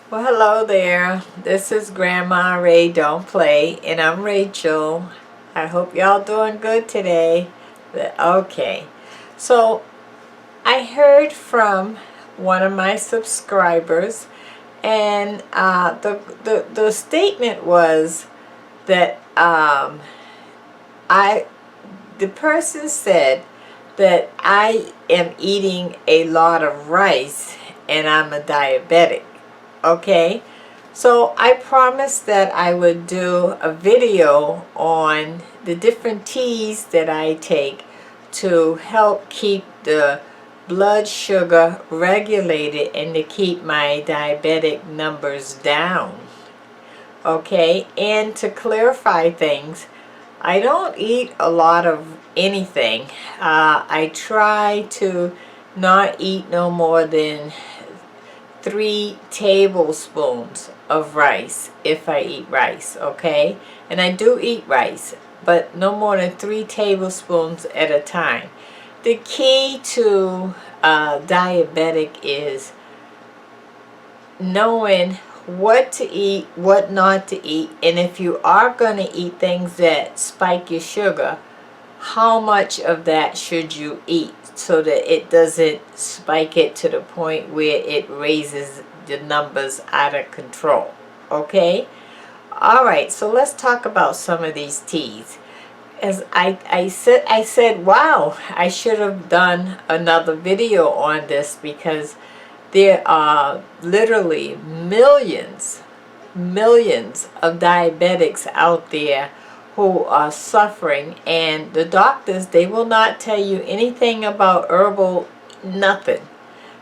Well, hello there. This is Grandma Ray Don't Play, and I'm Rachel. I hope y'all doing good today. Okay, so I heard from one of my subscribers, and the statement was that the person said that I am eating a lot of rice and I'm a diabetic. Okay, so I promised that I would do a video on the different teas that I take to help keep the blood sugar regulated and to keep my diabetic numbers down. Okay, and to clarify things, I don't eat a lot of anything. I try to not eat no more than 3 tablespoons of rice if I eat rice, okay? And I do eat rice, but no more than 3 tablespoons at a time. The key to diabetic is knowing what to eat, what not to eat, and if you are going to eat things that spike your sugar, how much of that should you eat so that it doesn't spike it to the point where it raises the numbers out of control. Okay? Alright, so let's talk about some of these teas. As I said, wow, I should have done another video on this because there are literally millions of diabetics out there who are suffering, and the doctors, they will not tell you anything about herbal, nothing,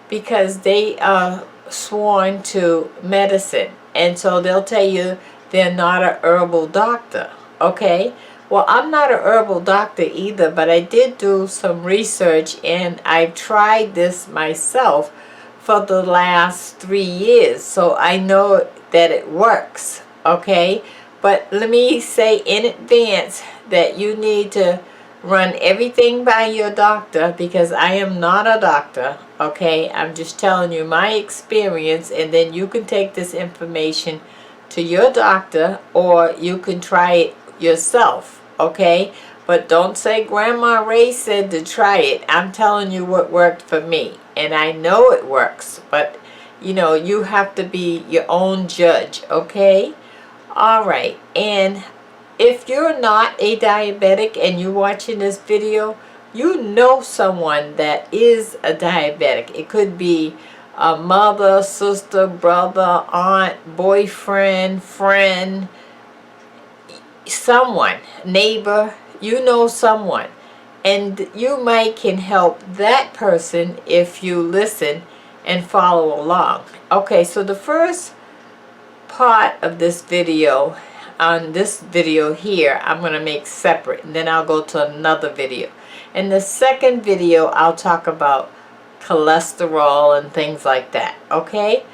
because they are sworn to medicine, and so they'll tell you they're not a herbal doctor. Okay, well, I'm not a herbal doctor either, but I did do some research and I've tried this myself for the last 3 years, so I know that it works. Okay, but let me say in advance that you need to run everything by your doctor, because I am not a doctor. Okay, I'm just telling you my experience, and then you can take this information to your doctor or you can try it yourself. Okay, but don't say Grandma Ray said to try it. I'm telling you what worked for me, and I know it works, but you have to be your own judge. Okay, alright, and if you're not a diabetic and you're watching this video, you know someone that is a diabetic. It could be a mother, sister, brother, aunt, boyfriend, friend, someone, neighbor. You know someone, and you might can help that person if you listen and follow along. Okay, so the first part of this video, on this video here, I'm going to make separate, and then I'll go to another video. In the second video, I'll talk about cholesterol and things like that. Okay,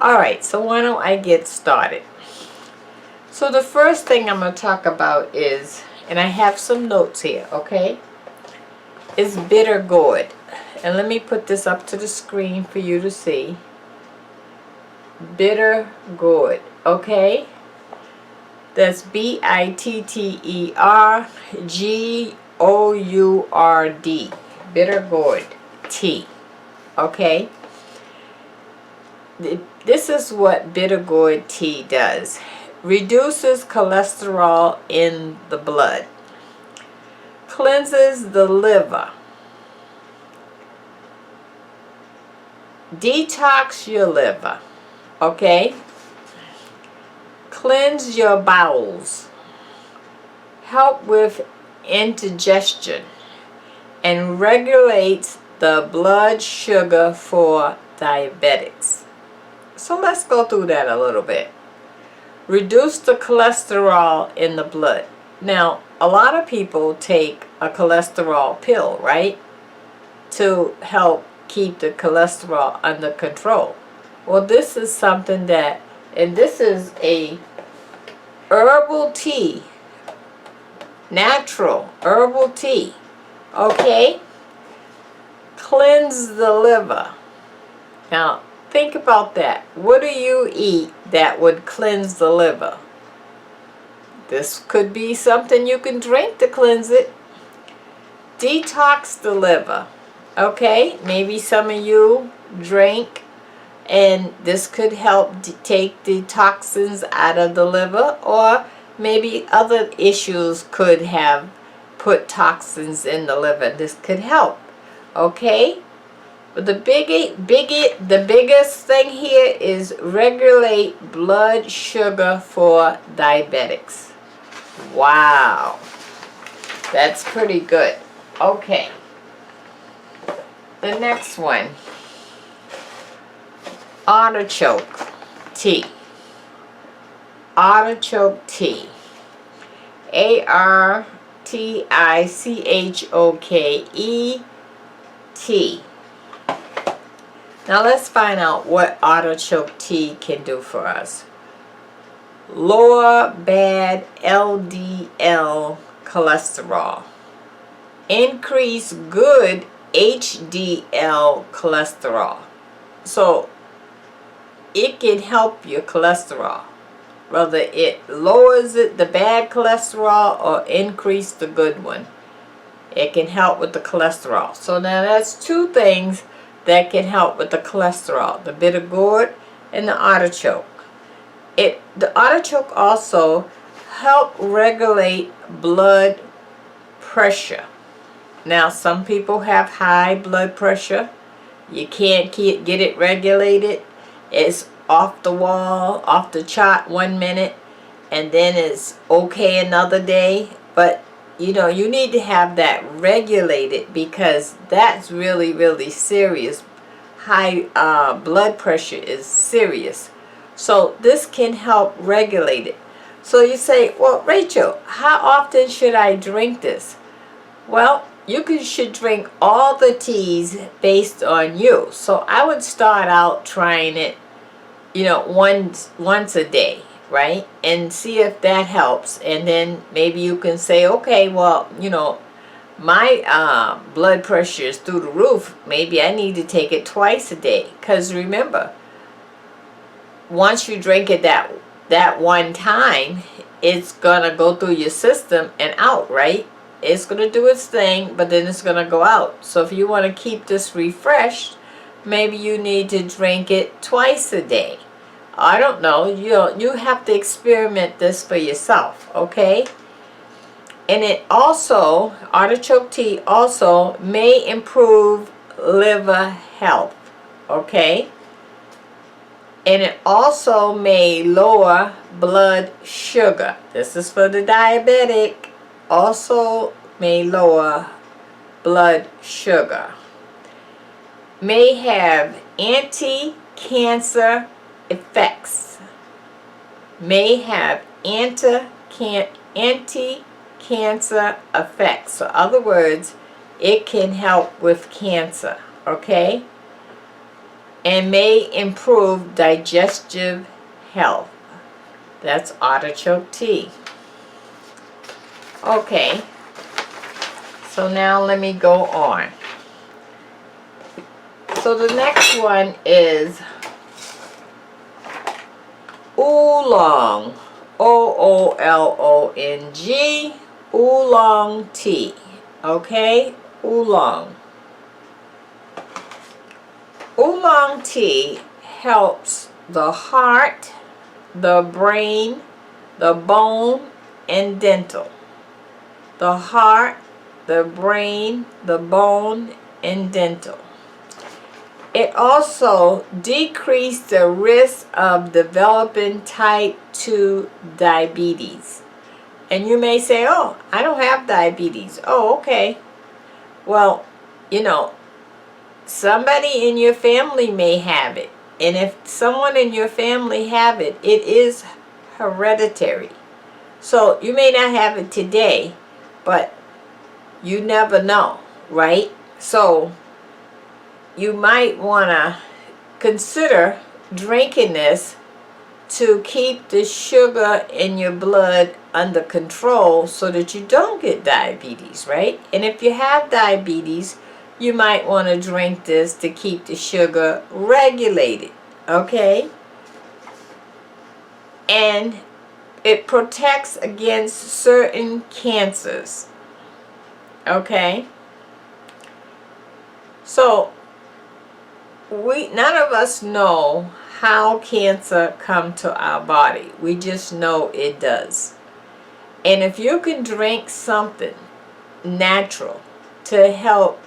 alright, so why don't I get started. So the first thing I'm going to talk about is, and I have some notes here, okay, is bitter gourd. And let me put this up to the screen for you to see. Bitter gourd, okay? That's BITTERGOURD. Bitter gourd tea, okay? This is what bitter gourd tea does. Reduces cholesterol in the blood. Cleanses the liver. Detox your liver. Okay? Cleanse your bowels. Help with indigestion. And regulates the blood sugar for diabetics. So let's go through that a little bit. Reduce the cholesterol in the blood. Now, a lot of people take a cholesterol pill, right? To help keep the cholesterol under control. Well, this is something that, and this is a herbal tea, natural herbal tea. Okay? Cleanse the liver. Now, Think about that. What do you eat that would cleanse the liver? This could be something you can drink to cleanse it. Detox the liver. Okay, maybe some of you drink, and this could help take the toxins out of the liver, or maybe other issues could have put toxins in the liver. This could help. Okay, but the biggest thing here is regulate blood sugar for diabetics. Wow, that's pretty good. Okay, the next one, artichoke tea. Artichoke tea. ARTICHOKE tea. Now let's find out what artichoke tea can do for us. Lower bad LDL cholesterol. Increase good HDL cholesterol. So it can help your cholesterol. Whether it lowers the bad cholesterol or increase the good one. It can help with the cholesterol. So now that's two things that can help with the cholesterol. The bitter gourd and the artichoke. The artichoke also help regulate blood pressure. Now some people have high blood pressure. You can't get it regulated. It's off the wall, off the chart 1 minute, and then it's okay another day. But you know, you need to have that regulated, because that's really, really serious. High blood pressure is serious. So this can help regulate it. So you say, well, Rachel, how often should I drink this? Well, you should drink all the teas based on you. So I would start out trying it, you know, once a day, right? And see if that helps. And then maybe you can say, okay, well, you know, my blood pressure is through the roof. Maybe I need to take it twice a day. Because remember, once you drink it that one time, it's going to go through your system and out, right? It's going to do its thing, but then it's going to go out. So if you want to keep this refreshed, maybe you need to drink it twice a day. I don't know. You have to experiment this for yourself, okay? And it also, artichoke tea also may improve liver health, okay? And it also may lower blood sugar. This is for the diabetic. Also may lower blood sugar. May have anti-cancer effects. May have anti-cancer effects. So in other words, it can help with cancer, okay? And may improve digestive health. That's artichoke tea. Okay, so now let me go on. So the next one is Oolong, OOLONG, Oolong tea. Okay, Oolong. Oolong tea helps the heart, the brain, the bone, and dental. The heart, the brain, the bone, and dental. It also decreased the risk of developing type 2 diabetes. And you may say, oh, I don't have diabetes. Oh, okay. Well, you know, somebody in your family may have it. And if someone in your family have it, it is hereditary. So you may not have it today, but you never know, right? So you might want to consider drinking this to keep the sugar in your blood under control so that you don't get diabetes, right? And if you have diabetes, you might want to drink this to keep the sugar regulated. Okay? And it protects against certain cancers. Okay? So, none of us know how cancer come to our body. We just know it does. And if you can drink something natural to help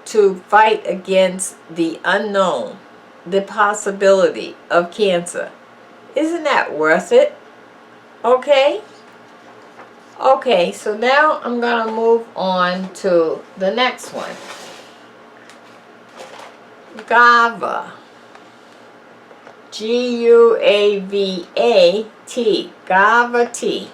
to fight against the unknown, the possibility of cancer, isn't that worth it? Okay? Okay, so now I'm going to move on to the next one. Guava. Guava tea. Guava tea.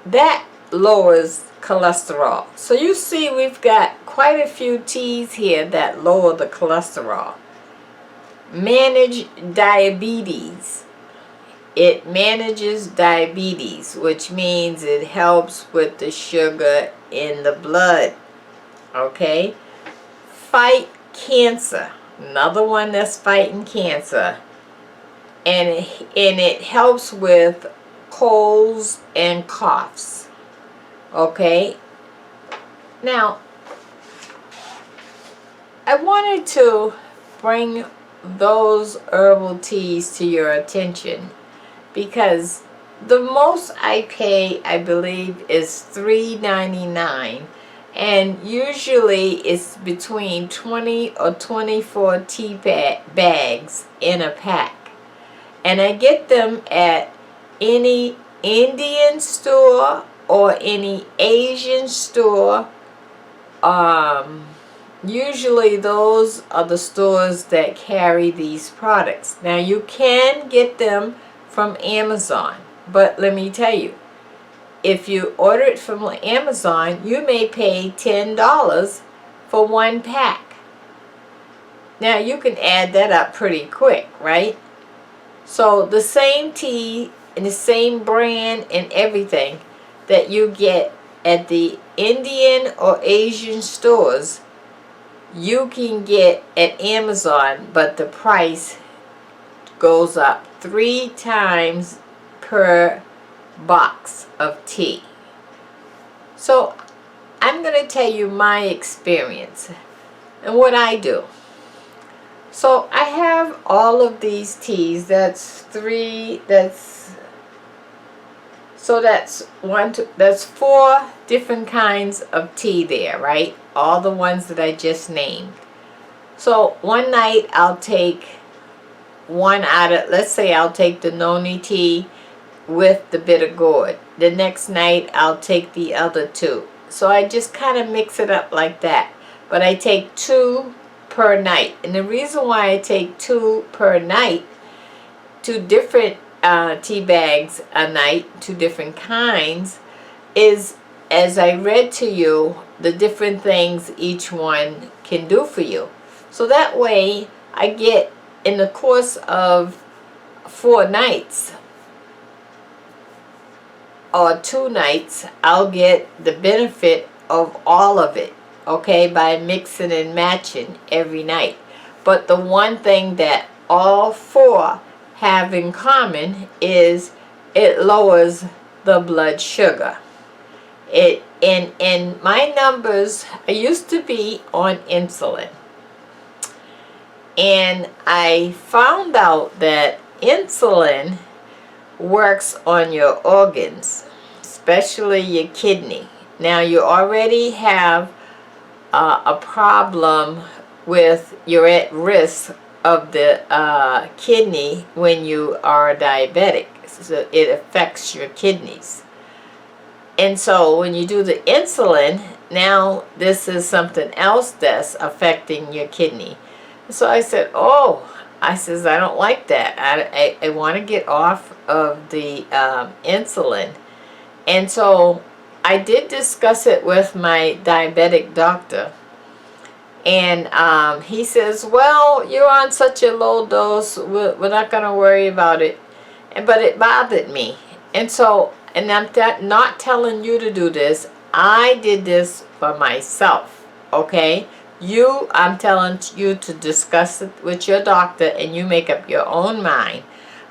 That lowers cholesterol. So you see we've got quite a few teas here that lower the cholesterol. Manage diabetes. It manages diabetes, which means it helps with the sugar in the blood. Okay? Fight cancer. Another one that's fighting cancer. And it helps with colds and coughs. Okay? Now, I wanted to bring those herbal teas to your attention because the most I pay, I believe, is $3.99, and usually it's between 20 or 24 tea bags in a pack. And I get them at any Indian store or any Asian store. Usually those are the stores that carry these products. Now you can get them from Amazon, but let me tell you, if you order it from Amazon, you may pay $10 for one pack. Now you can add that up pretty quick, right? So the same tea and the same brand and everything that you get at the Indian or Asian stores, you can get at Amazon, but the price goes up 3 times per box of tea. So I'm going to tell you my experience and what I do. So I have all of these teas. That's 4 different kinds of tea there, right? All the ones that I just named. So one night I'll take one out of, let's say I'll take the noni tea with the bitter gourd. The next night I'll take the other 2. So I just kind of mix it up like that. But I take 2 per night. And the reason why I take 2 per night, 2 different tea bags a night, 2 different kinds, is, as I read to you, the different things each one can do for you. So that way I get, in the course of 4 nights or 2 nights, I'll get the benefit of all of it, okay, by mixing and matching every night. But the one thing that all 4 have in common is it lowers the blood sugar. In my numbers, I used to be on insulin, and I found out that insulin works on your organs, especially your kidney. Now you already have a problem with, you're at risk of the kidney when you are diabetic. So it affects your kidneys. And so when you do the insulin, now this is something else that's affecting your kidney. So I said, I don't like that. I want to get off of the insulin. And so I did discuss it with my diabetic doctor. And he says, well, you're on such a low dose, we're not going to worry about it. But it bothered me. And so, and I'm not telling you to do this. I did this for myself, okay? I'm telling you to discuss it with your doctor and you make up your own mind.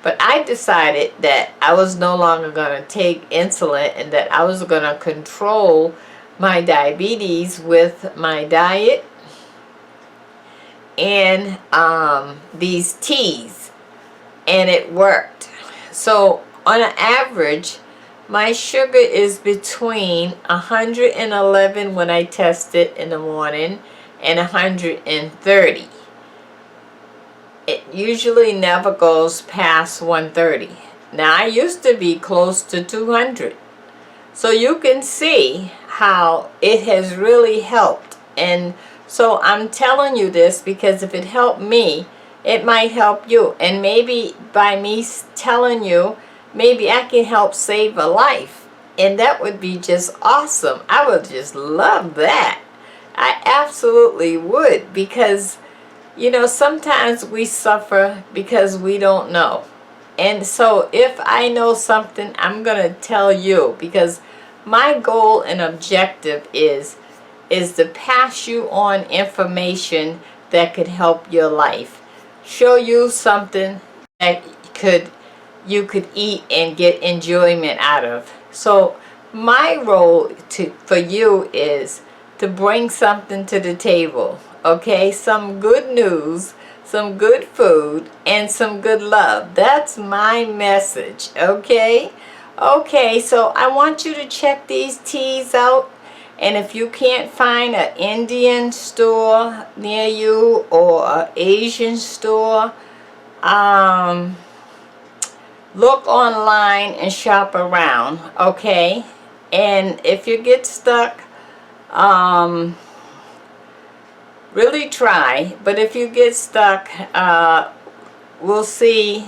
But I decided that I was no longer going to take insulin and that I was going to control my diabetes with my diet and these teas. And it worked. So on an average, my sugar is between 111 when I test it in the morning and 130. It usually never goes past 130. Now I used to be close to 200. So you can see how it has really helped. And so I'm telling you this because if it helped me, it might help you. And maybe by me telling you, maybe I can help save a life. And that would be just awesome. I would just love that. I absolutely would, because, you know, sometimes we suffer because we don't know. And so if I know something, I'm going to tell you, because my goal and objective is to pass you on information that could help your life. Show you something that you could eat and get enjoyment out of. So my role for you is to bring something to the table, okay? Some good news, some good food, and some good love. That's my message, okay? Okay, so I want you to check these teas out. And if you can't find an Indian store near you or an Asian store, look online and shop around, okay? And if you get stuck, really try. But if you get stuck, we'll see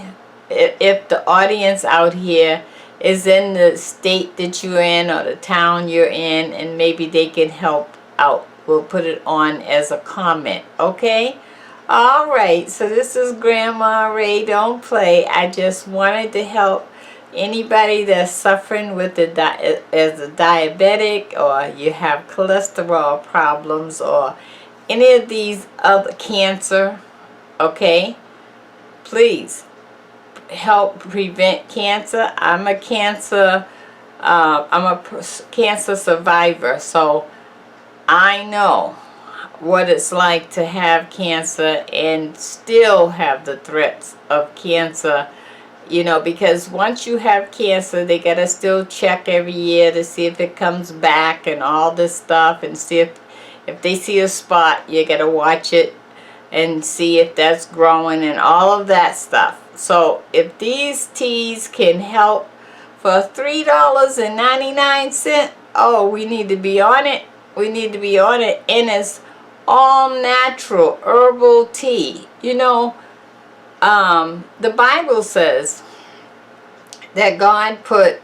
if the audience out here is in the state that you're in or the town you're in, and maybe they can help out. We'll put it on as a comment, okay? Alright, so this is Grandma Ray Don't Play. I just wanted to help anybody that's suffering with as a diabetic, or you have cholesterol problems, or any of these other cancer, okay? Please help prevent cancer. I'm a cancer survivor, so I know what it's like to have cancer and still have the threats of cancer, you know, because once you have cancer, they gotta still check every year to see if it comes back and all this stuff, and see if they see a spot, you gotta watch it and see if that's growing and all of that stuff. So if these teas can help for $3.99, oh, we need to be on it. We need to be on it. And it's all natural herbal tea. You know, the Bible says that God put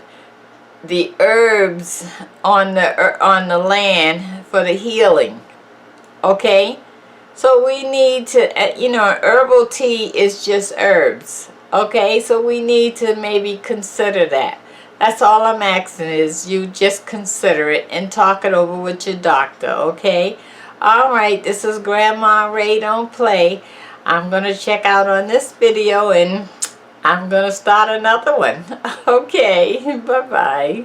the herbs on the land for the healing. Okay? So we need to, you know, herbal tea is just herbs. Okay, so we need to maybe consider that. That's all I'm asking, is you just consider it and talk it over with your doctor, okay? Alright, this is Grandma Ray Don't Play. I'm going to check out on this video and I'm going to start another one. Okay, bye-bye.